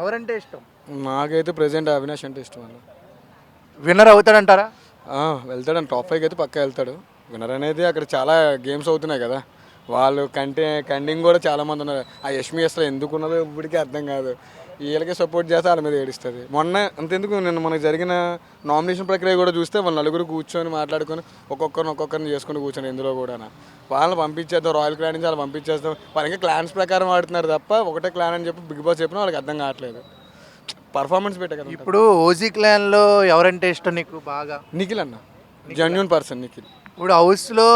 ఎవరంటే ఇష్టం? నాకైతే ప్రెసెంట్ అవినాష్ అంటే ఇష్టం అన్న. విన్నర్ అవుతాడంటారా? వెళ్తాడు టాప్ 5 అయితే పక్కా వెళ్తాడు. విన్నర్ అనేది అక్కడ చాలా గేమ్స్ అవుతున్నాయి కదా, వాళ్ళు కంటింగ్ కూడా చాలామంది ఉన్నారు. ఆ యష్మి అసలు ఎందుకు ఉన్నదో ఇప్పటికీ అర్థం కాదు. వీళ్ళకే సపోర్ట్ చేస్తే వాళ్ళ మీద ఏడుస్తుంది. మొన్న అంతెందుకు నిన్న మనకు జరిగిన నామినేషన్ ప్రక్రియ కూడా చూస్తే వాళ్ళు నలుగురు కూర్చొని మాట్లాడుకొని ఒక్కొక్కరిని చేసుకొని కూర్చొని ఎందులో కూడా వాళ్ళని పంపించేద్దాం, రాయల్ క్లాన్ నుంచి వాళ్ళు పంపించేస్తాం. వాళ్ళు ఇంకా క్లాన్స్ ప్రకారం ఆడుతున్నారు తప్ప ఒకటే క్లాన్ అని చెప్పి బిగ్ బాస్ చెప్పినా వాళ్ళకి అర్థం కావట్లేదు. పర్ఫార్మెన్స్ పెట్టే కదా. ఇప్పుడు ఓజీ క్లాన్లో ఎవరంటే ఇష్టం నీకు బాగా? నిఖిల్ అన్న, జెన్యూన్ పర్సన్ నిఖిల్. ఇప్పుడు హౌస్లో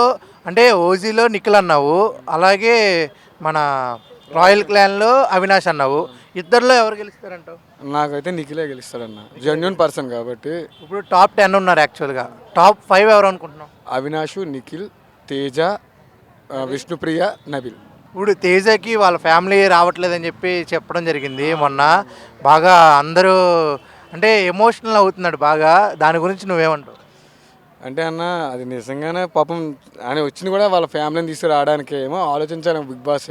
అంటే ఓజీలో నిఖిల్ అన్నావు, అలాగే మన రాయల్ క్లాన్లో అవినాష్ అన్నావు. ఇద్దరిలో ఎవరు గెలుస్తారంటావు? నాకైతే నిఖిలే గెలుస్తాడన్న, జెన్యూన్ పర్సన్ కాబట్టి. ఇప్పుడు టాప్ 10 ఉన్నారు యాక్చువల్గా. టాప్ 5 ఎవరు అనుకుంటున్నావు? అవినాష్, నిఖిల్, తేజ, విష్ణుప్రియ, నబిల్. ఇప్పుడు తేజకి వాళ్ళ ఫ్యామిలీ రావట్లేదని చెప్పి చెప్పడం జరిగింది మొన్న. బాగా అందరూ అంటే ఎమోషనల్ అవుతున్నాడు బాగా. దాని గురించి నువ్వేమంటావు? అంటే అన్న అది నిజంగానే పాపం ఆయన వచ్చింది కూడా వాళ్ళ ఫ్యామిలీని తీసుకురావడానికి ఏమో ఆలోచించాను బిగ్ బాస్.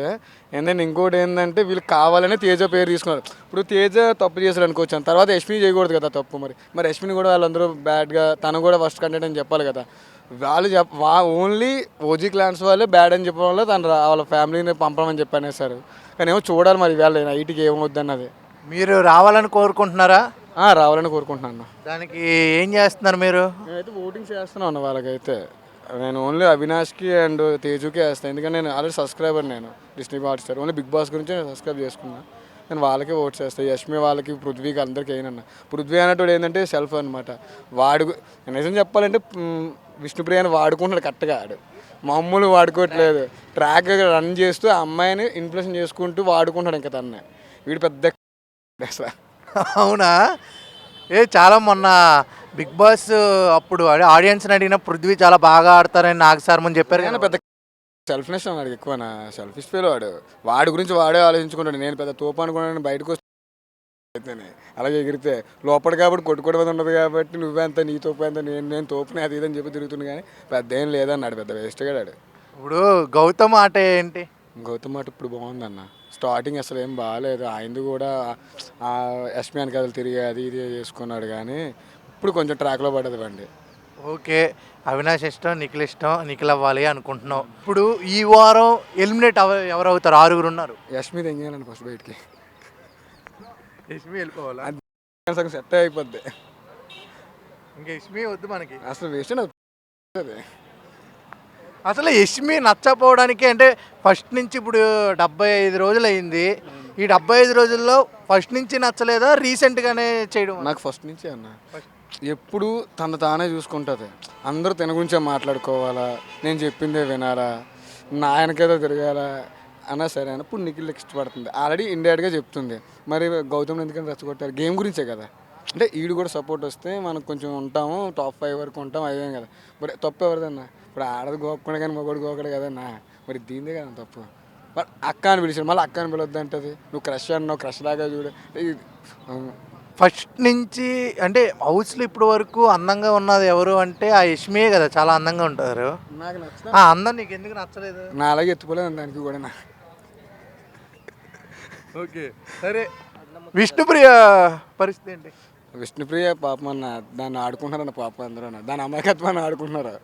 ఏంటంటే ఇంకోటి ఏంటంటే వీళ్ళు కావాలనే తేజ పేరు తీసుకున్నారు. ఇప్పుడు తేజ తప్పు చేశాడు అనుకోవచ్చు, తర్వాత యష్మి చేయకూడదు కదా తప్పు. మరి యష్మిని కూడా వాళ్ళందరూ బ్యాడ్గా, తను కూడా ఫస్ట్ కంటెంట్ అని చెప్పాలి కదా. వాళ్ళు ఓన్లీ ఓజీ క్లాన్స్ వాళ్ళే బ్యాడ్ అని చెప్పడం వల్ల తను వాళ్ళ ఫ్యామిలీని పంపమని చెప్పి అనేసారు. కానీ ఏమో చూడాలి మరి వాళ్ళ నైట్కి ఏమవుద్దన్నది. మీరు రావాలని కోరుకుంటున్నారా? రావాలని కోరుకుంటున్నాను. దానికి ఏం చేస్తున్నారు మీరు? నేనైతే ఓటింగ్ చేస్తున్నాను అన్న వాళ్ళకైతే. నేను ఓన్లీ అవినాష్కి అండ్ తేజుకే వేస్తాను, ఎందుకంటే నేను ఆల్రెడీ సబ్స్క్రైబర్. నేను Disney Hotstar only Bigg Boss గురించి నేను సబ్స్క్రైబ్ చేసుకున్నాను. నేను వాళ్ళకే ఓట్ చేస్తాను. యష్మి వాళ్ళకి, పృథ్వీకి, అందరికీ అయినన్న. పృథ్వీ అనేటోడు ఏంటంటే సెల్ఫ్ అనమాట. నిజం చెప్పాలంటే విష్ణుప్రియని వాడుకుంటున్నాడు కరెక్ట్గా. ఆడు మామూలు వాడుకోవట్లేదు, ట్రాక్ రన్ చేస్తూ ఆ అమ్మాయిని ఇన్ఫ్లుయెన్స్ చేసుకుంటూ వాడుకుంటాడు ఇంకా తన్నే. వీడు పెద్ద అసలు. అవునా? చాలా మొన్న బిగ్ బాస్ అప్పుడు ఆడియన్స్ని అడిగిన పృథ్వీ చాలా బాగా ఆడతారని నాకు సార్ ముందు చెప్పారు కానీ పెద్ద సెల్ఫ్నెస్ అన్నాడు ఎక్కువ. సెల్ఫిష్ ఫీల్ వాడి గురించి వాడే ఆలోచించుకుంటాడు. నేను పెద్ద తోపు అనుకున్నాను, బయటకు వస్తేనే అలాగే ఎగిరితే లోపల కాబట్టి కొట్టుకోవడం ఉండదు కాబట్టి నువ్వెంత, నీ తోపు ఎంత, నేను తోపుని అది ఇదని చెప్పి తిరుగుతుంది. కానీ పెద్ద ఏం లేదన్నాడు, పెద్ద వేస్ట్గా ఆడు. ఇప్పుడు గౌతమ్ ఆట ఏంటి? గౌతమ్ మాట ఇప్పుడు బాగుందన్న. స్టార్టింగ్ అసలు ఏం బాగాలేదు. ఆయనది కూడా యష్మి వెనకాల తిరిగి అది ఇది చేసుకున్నాడు, కానీ ఇప్పుడు కొంచెం ట్రాక్లో పడ్డది బండి. ఓకే, అవినాష్ ఇష్టం, నిఖిల్ ఇష్టం, నిఖిల్ అవ్వాలి అనుకుంటున్నావు. ఇప్పుడు ఈ వారం ఎలిమినేట్ ఎవరు అవుతారు? 6 ఉన్నారు. యష్మి తెంగానండి ఫస్ట్ బయటికి. యష్మి వెళ్ళిపోవాలా? సగం సెట్ అయిపోద్ది. ఇంకా యష్మి వద్దు మనకి, అసలు వేస్ట్ అది. అసలు యష్మి నచ్చపోవడానికి అంటే ఫస్ట్ నుంచి ఇప్పుడు 75 రోజులు అయింది. ఈ 75 రోజుల్లో ఫస్ట్ నుంచి నచ్చలేదా, రీసెంట్గానే చేయడం? నాకు ఫస్ట్ నుంచి అన్న ఎప్పుడు తానే చూసుకుంటుంది. అందరూ తన గురించే మాట్లాడుకోవాలా, నేను చెప్పిందే వినాలా, నా వెనకేదో తిరగాలా అన్నా సరే అన్నప్పుడు నిఖిల్ ఇష్టపడుతుంది. ఆల్రెడీ ఇండైరెక్ట్గా చెప్తుంది. మరి గౌతమ్ ఎందుకని రెచ్చగొట్టారు? గేమ్ గురించే కదా. అంటే ఈడు కూడా సపోర్ట్ వస్తే మనకు కొంచెం ఉంటాము, టాప్ 5 వరకు ఉంటాం, అయ్యాం కదా. మరి తప్పు ఎవరిదన్నా? ఇప్పుడు ఆడది గోకుండా కానీ మగోడు గోకడు కదన్నా. మరి దీనిదే కదా తప్పు. మరి అక్క అని పిలిచాడు, మళ్ళీ అక్క అని పిలవద్దు అంటది. నువ్వు క్రష్ అన్నావు, క్రష్ లాగా చూడు. ఫస్ట్ నుంచి అంటే హౌస్లో ఇప్పుడు వరకు అందంగా ఉన్నది ఎవరు అంటే ఆ యష్మియే కదా, చాలా అందంగా ఉంటారు. నాకు నచ్చ ఆ అందం నీకు ఎందుకు నచ్చలేదు? నా అలాగే ఎత్తుకోలేదు దానికి కూడా. ఓకే సరే, విష్ణుప్రియ పరిస్థితి ఏంటి? విష్ణుప్రియ పాపం అన్న, దాన్ని ఆడుకుంటున్నారన్న పాపం అందరూ. దాని అమాయకత్వాన్ని ఆడుకుంటున్నారు.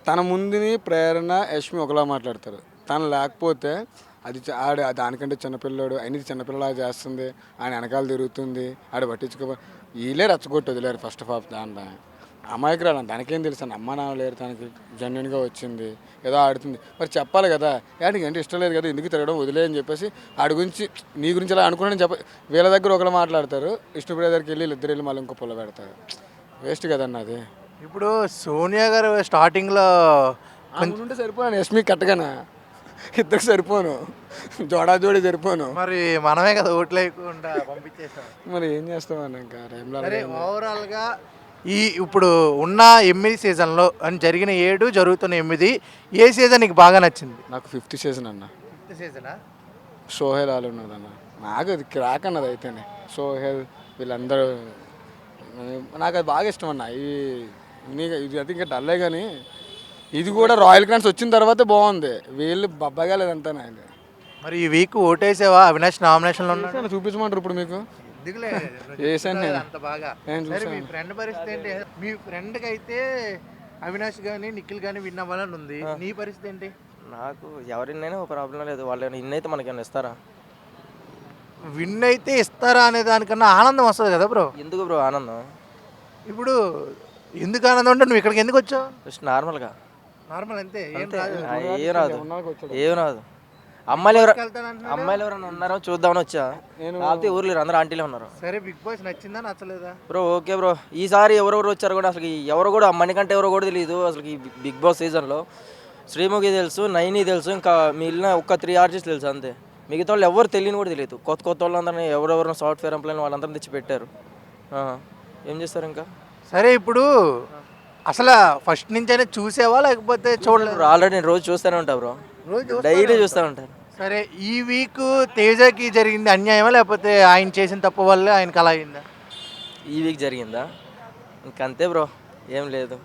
తన ముందుని ప్రేరణ యష్మి ఒకలా మాట్లాడతారు, తను లేకపోతే అది దానికంటే చిన్నపిల్లడు అయినది చిన్నపిల్లలా చేస్తుంది, ఆయన వెనకాల తిరుగుతుంది, ఆడ పట్టించుకో. వీళ్ళే రెచ్చగొట్టి వదిలేరు ఫస్ట్ ఆఫ్ ఆల్. దాంట్లో అమాయకురాలు, తనకేం తెలుసు అమ్మ నాన్న లేరు, తనకి జెన్యున్గా వచ్చింది ఏదో ఆడుతుంది. మరి చెప్పాలి కదా, యాడికి అంటే ఇష్టం లేదు కదా, ఎందుకు తిరగడం వదిలే అని చెప్పేసి ఆడి గురించి నీ గురించి అలా అనుకున్నాను చెప్ప. వీళ్ళ దగ్గర ఒకరు మాట్లాడతారు, విష్ణుప్రియ దగ్గరికి వెళ్ళి ఇద్దరు వెళ్ళి మళ్ళీ ఇంకో పొల పెడతారు. వేస్ట్ కదన్న అది. ఇప్పుడు సోనియా గారు స్టార్టింగ్లో ఉంటే సరిపోయాను, యష్మి కట్టగానా ఇద్దరికి సరిపోను, జోడి సరిపోను. మరి మనమే కదా ఓట్లు వేయకుండా పంపించేసాం. మరి ఏం చేస్తామన్న ఇంకా టైంలో. ఓవరాల్గా ఈ ఇప్పుడు ఉన్న 8 సీజన్లో అని జరిగిన 7 జరుగుతున్న 8 ఏ సీజన్ నీకు బాగా నచ్చింది? నాకు 5th సీజన్ అన్న. 5th సీజనా? సోహెల్ వాళ్ళు ఉన్నదన్న, నాకు అది క్రాక్ అన్నది అయితేనే. సోహెల్ వీళ్ళందరూ నాకు అది బాగా ఇష్టం అన్న. ఇది అది ఇంకా డల్లే, కానీ ఇది కూడా రాయల్ క్లాన్స్ వచ్చిన తర్వాతే బాగుంది. వీళ్ళు బబ్బగా లేదంతా. మరి ఈ వీక్ ఓటేసావా? అవినాష్ నామినేషన్లో ఉన్నాడు. చూపించమంటారు ఇప్పుడు మీకు? ఎందుకులే వేసాను నేను. అంత బాగా. నేను సరే మీ చూసాను. ఫ్రెండ్ పరిస్థితి ఏంటి? మీ ఫ్రెండ్కి అయితే అవినాష్ కానీ నిఖిల్ కానీ విన్ అవ్వాలని ఉంది. నీ పరిస్థితి ఏంటి? నాకు ఎవరినైనా ఒక ప్రాబ్లం లేదు. వాళ్ళు ఇన్నైతే మనకేమైనా ఇస్తారా? విన్ అయితే ఇస్తారా అనే దానికన్నా ఆనందం వస్తుంది కదా బ్రో. ఎందుకు బ్రో ఆనందం? ఇప్పుడు ఎందుకు ఆనందం అంటే నువ్వు ఇక్కడికి ఎందుకు వచ్చావు? జస్ట్ నార్మల్గా నార్మల్ అంతే, ఏం అంతే. రాదు. ఏం రాదు, ఉన్నాక వచ్చాడు. ఏం రాదు. అమ్మాయిలు ఎవరు వెళ్తానంటున్నాడు. అమ్మాయిలు ఎవరైనా ఉన్నారో చూద్దామని వచ్చా. కాకపోతే ఊరు లేరు, అందరూ ఆంటీలే ఉన్నారు. సరే బిగ్ బాస్ నచ్చిందా నచ్చలేదా? Bro okay bro. ఈసారి ఎవరెవరు వచ్చారు కూడా అసలు ఎవరు కూడా మణికంటే ఎవరో కూడా తెలియదు అసలు. ఈ బిగ్ బాస్ సీజన్లో శ్రీముఖి తెలుసు, నైని తెలుసు, ఇంకా మిగిలిన ఒక్క 3 ఆర్టిస్ట్ తెలుసు అంతే. మిగతా వాళ్ళు ఎవరు తెలియని కూడా తెలియదు. కొత్త కొత్త వాళ్ళందరినీ ఎవరెవరు సాఫ్ట్వేర్ ఎంప్లాయ్ వాళ్ళందరినీ తెచ్చి పెట్టారు. ఏం చేస్తారు ఇంకా? సరే ఇప్పుడు అసలు ఫస్ట్ నుంచైనా చూసేవా లేకపోతే చూడలేదు? బ్రో ఆల్రెడీ నేను రోజు చూస్తూనే ఉంటా బ్రో, రోజు చూస్తారా? డైలీ చూస్తూ ఉంటాను. సరే ఈ వీక్ తేజకి జరిగింది అన్యాయమా లేకపోతే ఆయన చేసిన తప్పు వల్లే ఆయనకు అలా అయిందా? ఈ వీక్ జరిగిందా? ఇంకంతే బ్రో, ఏం లేదు.